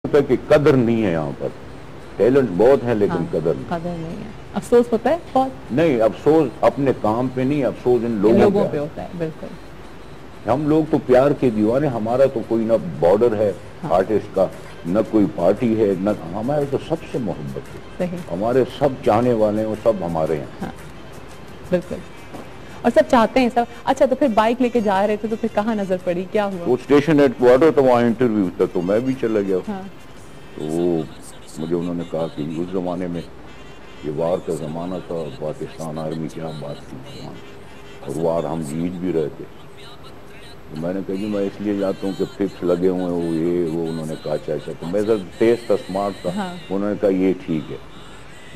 روپے کی قدر نہیں ہے یہاں پر. ٹیلنٹ بہت ہے لیکن قدر نہیں ہے. افسوس ہوتا ہے بہت. نہیں, افسوس اپنے کام پہ نہیں, افسوس ان لوگوں پہ ہوتا ہے. بالکل. ہم لوگ تو پیار کے دیوانے, ہمارا تو کوئی نہ بارڈر ہے آرٹسٹ کا, نہ کوئی پارٹی ہے, نہ ہمارے تو سب سے محبت ہے. صحیح. ہمارے سب چاہنے والے ہیں, وہ سب ہمارے ہیں. ہاں بالکل, اور سب چاہتے ہیں سب. اچھا, تو پھر بائک لے کے جا رہے تھے تو پھر کہاں نظر پڑی, کیا ہوا؟ وہ اسٹیشن ہیڈ کوارٹر تھا, وہاں انٹرویو تھا, تو میں بھی چلا گیا. تو وہ مجھے انہوں نے کہا کہ اس زمانے میں یہ وار کا زمانہ تھا, اور پاکستان آرمی کیا بات تھی وہاں, اور وار ہم جیت بھی رہے تھے. تو میں نے کہا جی میں اس لیے جاتا ہوں کہ فکس لگے ہوئے ہیں, وہ یہ وہ. انہوں نے کہا اچھا. تو میں سر تیز تھا, اسمارٹ تھا. انہوں نے کہا یہ ٹھیک ہے,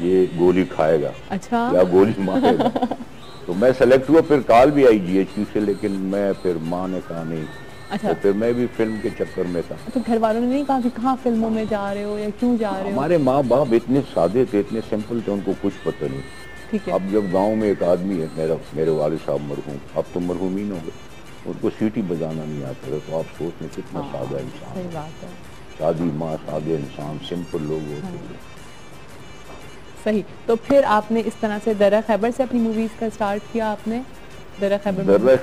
یہ گولی کھائے گا یا گولی مارے گا. تو میں سلیکٹ ہوا, پھر کال بھی آئی جی ایچ کیو سے, لیکن میں پھر ماں نے کہا نہیں. تو پھر میں بھی فلم کے چکر میں تھا. تو گھر والوں نے نہیں کہا کہ کہاں فلموں میں جا رہے ہو یا کیوں جا رہے ہو؟ ہمارے ماں باپ اتنے سادے تھے, اتنے سمپل تھے, ان کو کچھ پتہ نہیں. اب جب گاؤں میں ایک آدمی ہے, میرے والد صاحب مرحوم, اب تو مرحومین ہو گئے, ان کو سیٹی بجانا نہیں آتا تھا. تو آپ سوچ میں کتنا سادہ انسان. صحیح بات ہے. شادی ماں, سادے انسان, سمپل لوگ ہوتے تھے. صحیح. تو پھر آپ نے اس طرح سے درہ خیبر سے اپنی موویز کا سٹارٹ کیا آپ نے؟ درہ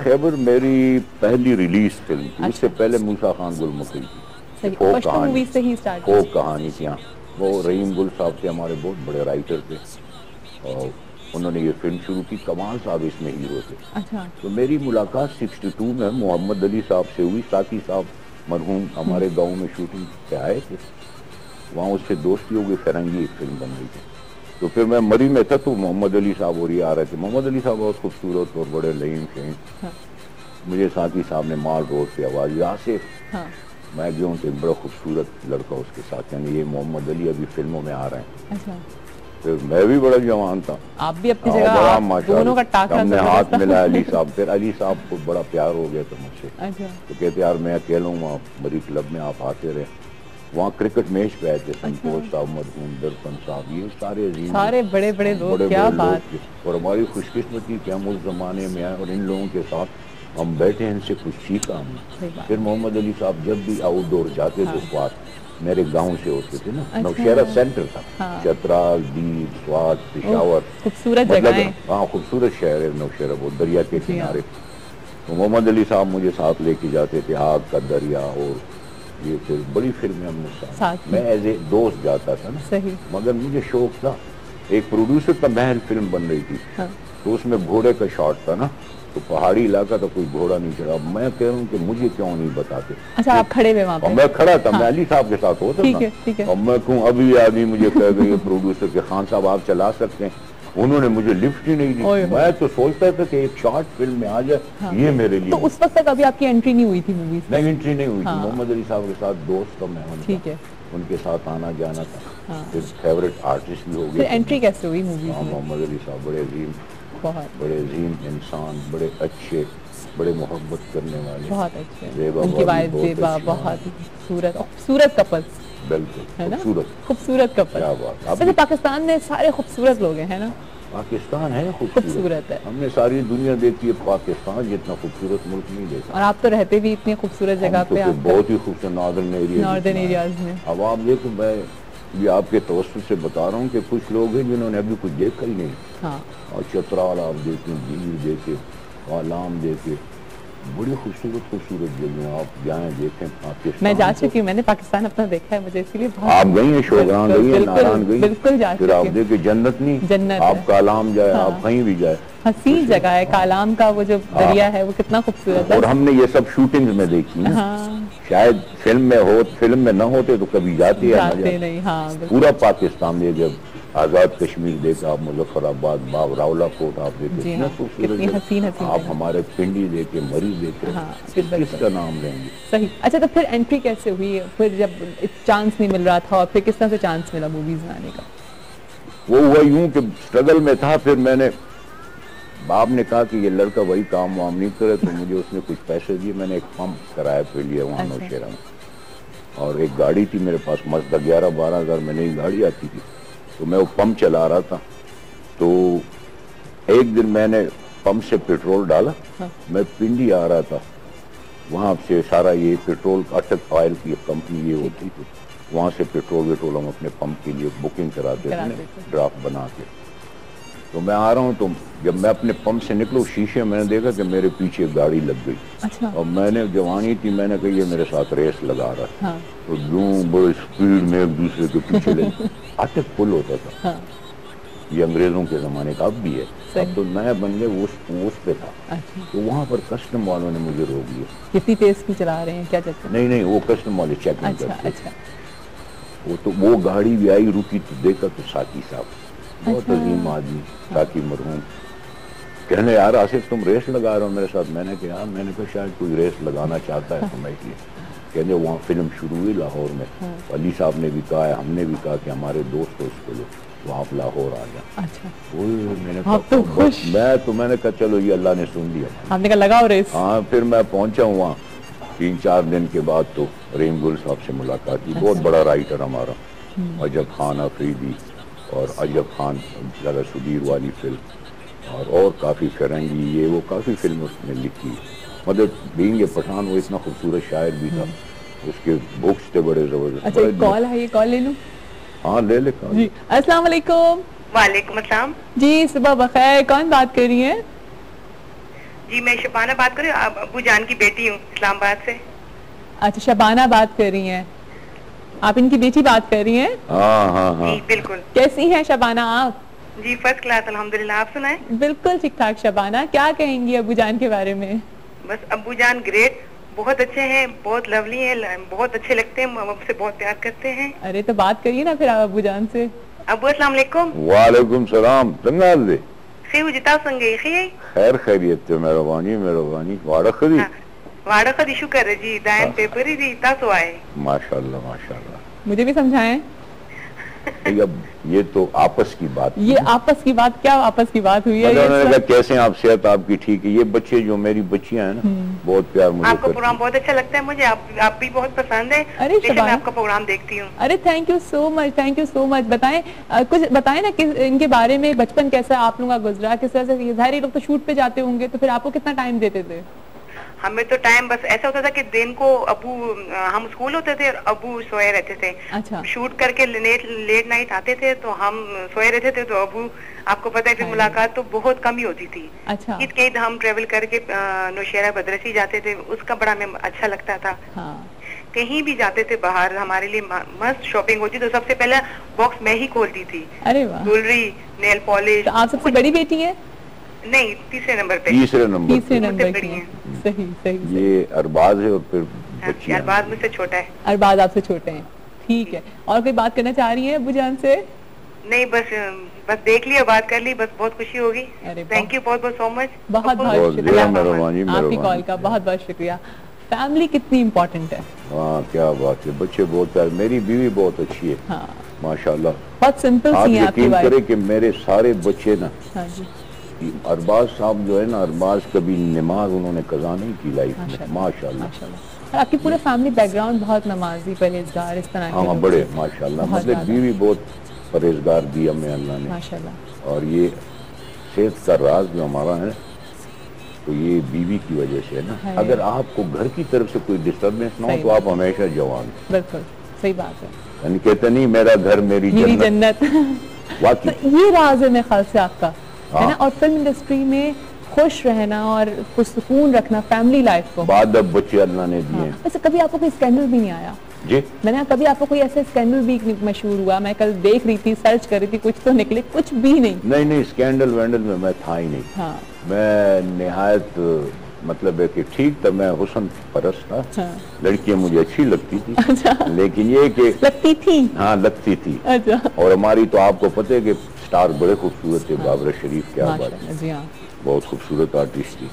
خیبر میری پہلی ریلیز فلم تھی. اس سے پہلے موسیٰ خان گل مکئی تھی, فوک کہانی تھی. وہ رحیم گل صاحب تھے ہمارے, بہت بڑے رائٹر تھے, اور انہوں نے یہ فلم شروع کی. کمال صاحب اس میں ہیرو تھے. تو میری ملاقات 62 میں محمد علی صاحب سے ہوئی. ساقی صاحب مرحوم ہمارے گاؤں میں شوٹنگ پہ آئے تھے, وہاں اس سے دوستی ہو گئی, فرنگی ایک فلم بن رہی تھی. تو پھر میں مری میں تھا, تو محمد علی صاحب اور یہ آ رہے تھے. محمد علی صاحب بہت خوبصورت اور بڑے لئیم شہین. مجھے ساقی صاحب نے مال روڈ سے آواز, آصف. میں گیا ہوں تو ایک بڑا خوبصورت لڑکا اس کے ساتھ, یعنی یہ محمد علی ابھی فلموں میں آ رہے ہیں. پھر میں بھی بڑا جوان تھا, آپ بھی اپنی جگہ, دونوں کا ٹاکرا, ہم نے ہاتھ ملا علی صاحب. پھر علی صاحب کو بڑا پیار ہو گیا تھا مجھ سے. تو کہتے یار میں اکیلا ہوں, آپ مری کلب میں آپ آتے رہے. وہاں کرکٹ میچ پہ آئے تھے, سنتوش صاحب, مرحوم درپن صاحب, یہ سارے عظیم, سارے بڑے بڑے لوگ. کیا بات. اور ہماری خوش قسمتی کہ ہم اس زمانے میں آئے, اور ان لوگوں کے ساتھ ہم بیٹھے, ان سے کچھ سیکھا ہم نے. پھر محمد علی صاحب جب بھی آؤٹ ڈور جاتے تھے, سوات میرے گاؤں سے ہوتے تھے نا, نوشہرہ سینٹر تھا, چترال, دیپ, سوات, پشاور, خوبصورت جگہ ہے. ہاں خوبصورت شہر ہے نوشہرہ, وہ دریا کے کنارے. تو محمد علی صاحب مجھے ساتھ لے کے جاتے تھے, آگ کا دریا, اور یہ پھر بڑی فلمیں ہم نے ساتھ. میں ایز اے دوست جاتا تھا نا, مگر مجھے شوق تھا. ایک پروڈیوسر کا محل فلم بن رہی تھی, تو اس میں گھوڑے کا شاٹ تھا نا, تو پہاڑی علاقہ تھا, کوئی گھوڑا نہیں چڑھا. میں کہہ رہا ہوں کہ مجھے کیوں نہیں بتاتے. اچھا, آپ کھڑے ہوئے وہاں پہ؟ میں کھڑا تھا, میں علی صاحب کے ساتھ ہوتا تھا. اور میں کہوں ابھی آدمی مجھے کہہ گئی پروڈیوسر کہ خان صاحب آپ چلا سکتے ہیں. انہوں نے مجھے لفٹ ہی نہیں دی. میں تو سوچتا تھا کہ ایک شارٹ فلم میں آ جائے, یہ میرے لیے. تو اس وقت تک ابھی آپ کی انٹری نہیں ہوئی تھی موویز؟ نہیں, انٹری نہیں ہوئی تھی. محمد علی صاحب کے ساتھ دوست تھا میں, ان کے ساتھ آنا جانا تھا. پھر فیوریٹ آرٹسٹ بھی ہو گئے. پھر انٹری کیسے ہوئی موویز میں؟ محمد علی صاحب بڑے عظیم, بڑے عظیم انسان, بڑے اچھے, بڑے محبت کرنے والے, بہت اچھے. زیبا ان کی وائف زیبا, بہت خوبصورت, خوبصورت کپل. بالکل خوبصورت کپل. کیا بات. ویسے پاکستان میں سارے خوبصورت لوگ ہیں نا. پاکستان ہے خوبصورت ہے. ہم نے ساری دنیا دیکھی ہے, پاکستان جتنا خوبصورت ملک نہیں دیکھا. اور آپ تو رہتے بھی اتنی خوبصورت جگہ پہ, بہت ہی خوبصورت ناردرن ایریاز میں. اب آپ دیکھو, میں یہ آپ کے توسط سے بتا رہا ہوں کہ کچھ لوگ ہیں جنہوں نے ابھی کچھ دیکھا ہی نہیں. اور چترال آپ دیکھیں, گیر دیکھے, کالام دیکھے, بڑی خوبصورت جگہیں آپ جائیں دیکھیں. پاکستان میں جا چکی ہوں, میں نے پاکستان اپنا دیکھا ہے, مجھے اسی لیے آپ گئی ہیں, شوگران گئی ہیں, ناران گئی, بالکل جا پھر آپ دیکھیں جنت نہیں, جنت. آپ کالام جائے, آپ کہیں بھی جائے, حسین جگہ ہے. کالام کا وہ جو دریا ہے وہ کتنا خوبصورت ہے. اور ہم نے یہ سب شوٹنگ میں دیکھی نا, شاید فلم میں ہو, فلم میں نہ ہوتے تو کبھی جاتے نہیں. پورا پاکستان یہ جب آزاد کشمیر دیکھا, آپ مظفر آباد, باب راولہ کوٹ آپ دیکھے, کتنی حسین, آپ ہمارے پنڈی دیکھے, مری دیکھے, کس کا نام لیں گے. صحیح. اچھا, تو پھر انٹری کیسے ہوئی؟ پھر جب چانس نہیں مل رہا تھا, اور پھر کس طرح سے چانس ملا موویز میں آنے کا؟ وہ ہوا یوں کہ اسٹرگل میں تھا. پھر میں نے, باپ نے کہا کہ یہ لڑکا وہی کام وام نہیں کرے, تو مجھے اس نے کچھ پیسے دیے. میں نے ایک پمپ کرایہ پہ لیا وہاں نوشہرہ میں, اور ایک گاڑی تھی میرے پاس, مزدہ 11-12 ہزار میں نئی گاڑی آتی تھی, تو میں وہ پمپ چلا رہا تھا. تو ایک دن میں نے پمپ سے پیٹرول ڈالا, میں پنڈی آ رہا تھا, وہاں سے سارا یہ پیٹرول اٹک آئل کی کمپنی یہ ہوتی تھی, وہاں سے پیٹرول ویٹرول ہم اپنے پمپ کے لیے بکنگ کراتے تھے ڈرافٹ بنا کے. تو میں آ رہا ہوں تو جب میں اپنے پمپ سے نکلوں شیشے میں نے دیکھا کہ میرے پیچھے گاڑی لگ گئی. اور میں نے جوانی تھی, میں نے کہا یہ میرے ساتھ ریس لگا رہا ہے. تو یوں بڑے اسپیڈ میں ایک دوسرے کے پیچھے لگے. عاطف پل ہوتا تھا, یہ انگریزوں کے زمانے کا, اب بھی ہے, اب تو نیا بن گیا, وہ اس پہ تھا. تو وہاں پر کسٹم والوں نے مجھے روک لیا. کتنی تیز کی چلا رہے ہیں, کیا چلتے ہیں؟ نہیں وہ کسٹم والے چیکنگ کرتے. وہ گاڑی بھی آئی, رکی تو دیکھا تو ساتھی صاحب بہت عظیم آدمی ساتھی مرحوم کہنے یار آصف تم ریس لگا رہے ہو میرے ساتھ. میں نے کہا شاید کوئی ریس لگانا چاہتا ہے تو میں اس لیے. کہنے وہاں فلم شروع ہوئی لاہور میں, علی صاحب نے بھی کہا ہے, ہم نے بھی کہا کہ ہمارے دوست اس کو لو تو آپ لاہور آ جائیں. میں نے کہا چلو یہ اللہ نے سن لیا. آپ نے کہا لگاؤ ریس. ہاں پھر میں پہنچا ہوں وہاں 3-4 دن کے بعد تو رحیم گل صاحب سے ملاقات کی. بہت بڑا رائٹر ہمارا, عجب خان افریدی اور عجب خان ذرا سدیر والی فلم اور کافی فرنگی, یہ وہ کافی فلم اس نے لکھی. مطلب بینگ پٹھان وہ اتنا خوبصورت شاعر بھی تھا, اس کے بکس تھے بڑے زبردست. اچھا ایک کال ہے, یہ کال لے لوں؟ ہاں لے لے. جی السلام علیکم. وعلیکم السلام. جی صبح بخیر, کون بات کر رہی ہیں؟ جی میں شبانہ بات کر رہی ہوں, ابو جان کی بیٹی ہوں اسلام آباد سے. اچھا شبانہ بات کر رہی ہیں, آپ ان کی بیٹی بات کر رہی ہیں؟ ہاں جی بالکل. کیسی ہیں شبانہ آپ؟ جی فرسٹ کلاس الحمدللہ, آپ سنائیں؟ بالکل ٹھیک ٹھاک. شبانہ کیا کہیں گی ابو جان کے بارے میں؟ بس ابو جان گریٹ, بہت اچھے ہیں, بہت لولی ہیں, بہت اچھے لگتے ہیں, ہم سے بہت پیار کرتے ہیں. ارے تو بات کریے نا پھر ابو جان سے. ابو السلام علیکم. وعلیکم السلام. تنگال دے خیو جتا سنگے خیئی خیر خیریت تے مہربانی واڑا خدی واڑا خدی شکر ہے جی. دائن پیپری دی تاسو آئے. ماشاءاللہ. مجھے بھی سمجھائیں. اب یہ تو آپس کی بات, یہ آپس کی بات, کیا آپس کی بات ہوئی ہے؟ کیسے آپ صحت آپ کی ٹھیک ہے؟ یہ بچے جو میری بچیاں ہیں نا بہت پیار مجھے. آپ کا پروگرام بہت اچھا لگتا ہے مجھے, آپ بھی بہت پسند ہے. میں آپ کا پروگرام دیکھتی ہوں. ارے تھینک یو سو مچ. بتائیں کچھ بتائیں نا کہ ان کے بارے میں, بچپن کیسا آپ لوگوں کا گزرا, کس طرح سے؟ ظاہر لوگ تو شوٹ پہ جاتے ہوں گے, تو پھر آپ کو کتنا ٹائم دیتے تھے؟ ہمیں تو ٹائم بس ایسا ہوتا تھا کہ دن کو ابو, ہم اسکول ہوتے تھے اور ابو سوئے رہتے تھے. شوٹ کر کے لیٹ نائٹ آتے تھے تو ہم سوئے رہتے تھے, تو ابو آپ کو پتا ہے پھر ملاقات تو بہت کم ہی ہوتی تھی. عید کے عید ہم ٹریول کر کے نوشہرہ بدرسی جاتے تھے, اس کا بڑا ہمیں اچھا لگتا تھا. کہیں بھی جاتے تھے باہر, ہمارے لیے مست شاپنگ ہوتی, تو سب سے پہلے باکس میں ہی کھولتی تھی. Jewellery, nail polish. آپ سب سے بڑی بیٹی ہے؟ نہیں, تیسرے نمبر پہ. تیسرے نمبر کی ہیں. صحیح. یہ ارباز ہے اور پھر ارباز مجھ سے چھوٹا ہے. ارباز آپ سے چھوٹے ہیں, ٹھیک ہے. اور کوئی بات کرنا چاہ رہی ہیں ابو جان سے؟ نہیں, بس دیکھ لیا, بات کر لی, بس بہت خوشی ہوگی. تھینک یو بہت سو مچ. بہت شکریہ آپ کی کال کا, بہت شکریہ. فیملی کتنی امپورٹنٹ ہے. ہاں کیا بات ہے, بچے بہت پیار. میری بیوی بہت اچھی ہے ماشاءاللہ, بہت سمپل سی ہیں. آپ یقین کریں کہ میرے سارے بچے نا, ارباز صاحب جو ہے نا, ارباز کبھی نماز انہوں نے قضا نہیں کی لائف میں ماشاءاللہ. اور آپ کی پورے فیملی بیک گراؤنڈ بہت نمازی, پرہیزگار, اس طرح کے. ہاں بڑے ماشاءاللہ, مطلب بیوی بہت پرہیزگار دی ہمیں اللہ نے ماشاءاللہ. اور یہ صحت کا راز جو ہمارا ہے تو یہ بیوی کی وجہ سے ہے نا. اگر آپ کو گھر کی طرف سے کوئی ڈسٹربنس نہ ہو تو آپ ہمیشہ جوان. بالکل صحیح بات ہے. یعنی کہتے نہیں میرا گھر میری جنت. یہ راز ہے میرے خیال سے آپ کا, ہے نا. اور فلم انڈسٹری میں خوش رہنا اور سکون رکھنا فیملی لائف کو. بعد اب بچے اللہ نے دیے. ویسے کبھی آپ کو کوئی اسکینڈل بھی نہیں آیا؟ جی میں نے کبھی آپ کو کوئی ایسا اسکینڈل بھی مشہور ہوا؟ میں کل دیکھ رہی تھی, سرچ کر رہی تھی, کچھ تو نکلے, کچھ بھی نہیں. نہیں اسکینڈل وینڈل میں تھا ہی نہیں. میں نہایت مطلب ہے کہ ٹھیک تھا, میں حسن پرست تھا, لڑکیاں مجھے اچھی لگتی تھی, لیکن یہ کہ لگتی تھی. ہاں لگتی تھی. اور ہماری تو آپ کو پتہ ہے کہ سٹار بڑے خوبصورت تھے. بابرہ شریف کیا بات ہے, بہت خوبصورت آرٹسٹ تھی,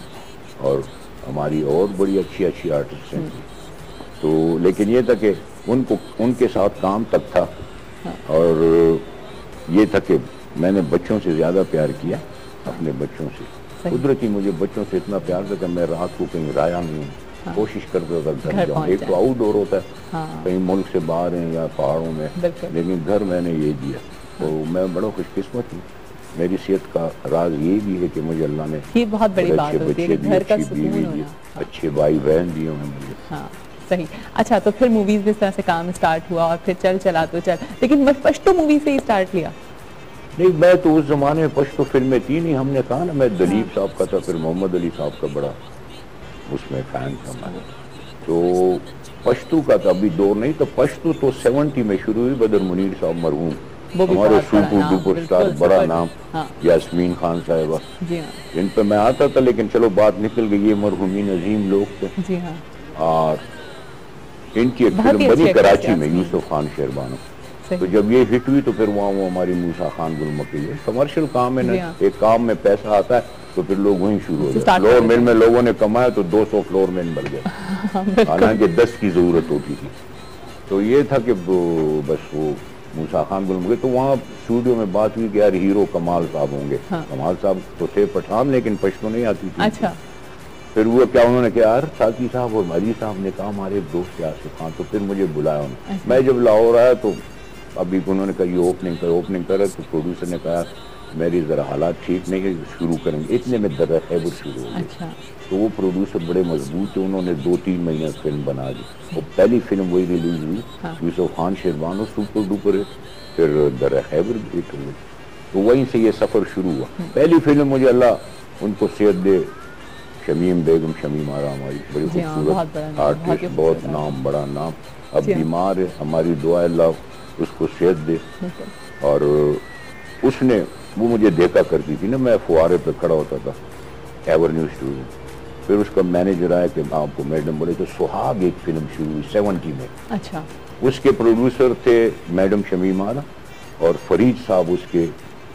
اور ہماری اور بڑی اچھی آرٹسٹ ہیں. تو لیکن یہ تھا کہ ان کے ساتھ کام تک تھا, اور یہ تھا کہ میں نے بچوں سے زیادہ پیار کیا, اپنے بچوں سے. قدرتی مجھے بچوں سے اتنا پیار تھا کہ میں رات کو کہیں رایا نہیں ہوں, کوشش کرتا تھا گھر جاؤں. ایک تو آؤٹ ڈور ہوتا ہے, کہیں ملک سے باہر ہیں یا پہاڑوں میں, لیکن گھر میں نے یہ دیا. تو میں بڑا خوش قسمت ہوں. میری صحت کا راز یہ بھی ہے کہ مجھے اللہ نے بہت بڑی بات ہوتی ہے, گھر کا سکون ہونا, اچھے بھائی بہن دیے ہیں مجھے. صحیح. اچھا تو پھر موویز میں اس طرح سے کام اسٹارٹ ہوا اور پھر چلا تو چل, لیکن پشتو مووی سے ہی اسٹارٹ لیا؟ نہیں, میں تو اس زمانے میں پشتو فلمیں تھی نہیں. ہم نے کہا نا میں دلیپ صاحب کا تھا, پھر محمد علی صاحب کا بڑا اس میں فین تھا میں, تو پشتو کا تھا ابھی دور نہیں. تو پشتو تو 70 میں شروع ہوئی. بدر منیر صاحب مرحوم, ہمارے سپر ڈوپر اسٹار, بڑا نام, یاسمین خان صاحبہ, ان پہ میں آتا تھا, لیکن چلو بات نکل گئی. یہ مرحومین عظیم لوگ تھے. اور ان کی ایک فلم بنی کراچی میں, یوسف خان شیربانو. تو جب یہ ہٹ ہوئی تو پھر وہاں وہ ہماری موسیٰ خان گل مکی ہے. کمرشل کام ہے نا, ایک کام میں پیسہ آتا ہے تو پھر لوگ وہیں شروع ہو جائے. فلور مل میں لوگوں نے کمایا تو 200 فلور مل بڑھ گئے, حالانکہ 10 کی ضرورت ہوتی تھی. تو یہ تھا کہ بس وہ موسیٰ خان گل مکی. تو وہاں اسٹوڈیو میں بات ہوئی کہ یار ہیرو کمال صاحب ہوں گے. کمال صاحب تو تھے پٹھان, لیکن پشتو نہیں آتی تھی. پھر وہ کیا انہوں نے کہا یار ساقی صاحب اور مجید صاحب نے کہا ہمارے ایک دوست آصف خان, تو پھر مجھے بلایا انہوں نے. میں جب لاہور آیا تو ابھی انہوں نے کہا یہ اوپننگ کرے, تو پروڈیوسر نے کہا میری ذرا حالات ٹھیک نہیں ہے, شروع کریں گے. اتنے میں در خیبر شروع ہو گئی. تو وہ پروڈیوسر بڑے مضبوط تھے, انہوں نے 2-3 مہینے فلم بنا دی. اور پہلی فلم وہی ریلیز ہوئی, یوسف خان شیربانو سپر ڈوپر, پھر در خیبر بھی ہٹ ہوئی. تو وہیں سے یہ سفر شروع ہوا. پہلی فلم مجھے اللہ ان کو صحت دے, شمیم بیگم, شمیم آرا ہماری بڑی خوبصورت آرٹسٹ, بہت نام, بڑا نام, اب بیمار ہے. ہماری دعا اللہ اس کو صحت دے. اور اس نے وہ مجھے دیکھا کرتی تھی نا, میں فوارے پہ کھڑا ہوتا تھا ایورنیو اسٹوڈیو. پھر اس کا مینیجر آیا کہ آپ کو میڈم بولے, تو سہاگ ایک فلم شروع ہوئی 70 میں. اچھا. اس کے پروڈیوسر تھے میڈم شمیم آرا اور فرید صاحب اس کے,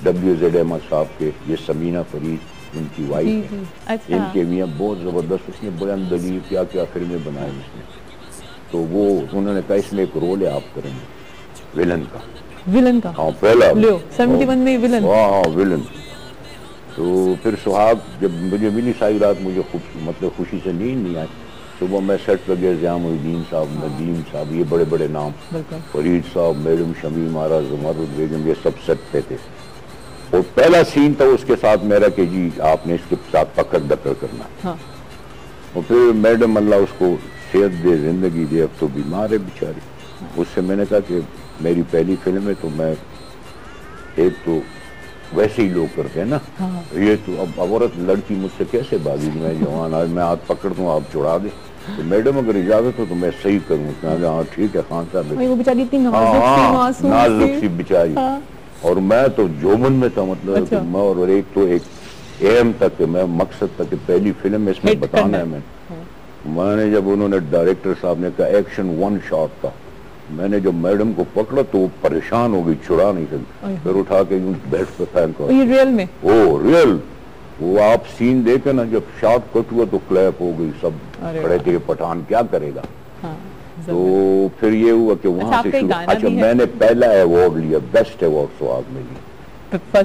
WZ احمد صاحب کے, یہ سمینہ فرید ان کی وائف ہے. ان کے میاں بہت زبردست, اس نے بلند دلی کیا کیا فلمیں بنائی اس نے. تو وہ انہوں نے کہا اس میں ایک رول ہے آپ کریں گے ویلن کا. ہاں پہلا 71 میں ویلن. ہاں ویلن. تو پھر سہاگ جب مجھے ملی ساری رات, مجھے مطلب خوشی سے نیند نہیں آئی. صبح میں سیٹ پہ گیا, ضیاء الدین صاحب, ندیم صاحب, یہ بڑے بڑے نام, فرید صاحب, میڈم شمیم آرا, زمرد بیگم, یہ سب سیٹ پہ تھے. اور پہلا سین تھا اس کے ساتھ میرا کہ جی آپ نے اس کے ساتھ پکڑ دکڑ کرنا. اور پھر میڈم اللہ اس کو صحت دے, زندگی دے, اب تو بیمار ہے بیچاری. اس سے میں نے کہا کہ میری پہلی فلم ہے, تو میں ایک تو ویسے ہی لوگ کرتے ہیں نا, یہ تو اب عورت لڑکی مجھ سے کیسے بھاگی, میں جوان آج میں ہاتھ پکڑ دوں آپ چھڑا دیں, تو میڈم اگر اجازت ہو تو میں صحیح کروں. ہاں ٹھیک ہے خان صاحب. نازک سی بیچاری. اور میں تو جوبن میں تھا, مطلب میں, اور ایک تو ایک ایم تک کہ میں مقصد تک کہ پہلی فلم میں اس میں بتانا ہے. میں نے جب انہوں نے ڈائریکٹر صاحب نے کہا ایکشن 1 شاٹ کا, میں نے جب میڈم کو پکڑا تو وہ پریشان ہو گئی, چھڑا نہیں سکتی. پھر اٹھا کے یوں بیڈ پہ پھینکا. ریئل میں ریئل وہ آپ سین دیکھے نا, جب شاٹ کٹ ہوا تو کلیپ ہو گئی, سب کھڑے تھے پٹھان کیا کرے گا. تو پھر یہ ہوا کہ وہاں سے شروع. اچھا میں نے پہلا ایوارڈ لیا, بیسٹ ایوارڈ سہاگ میں لیا.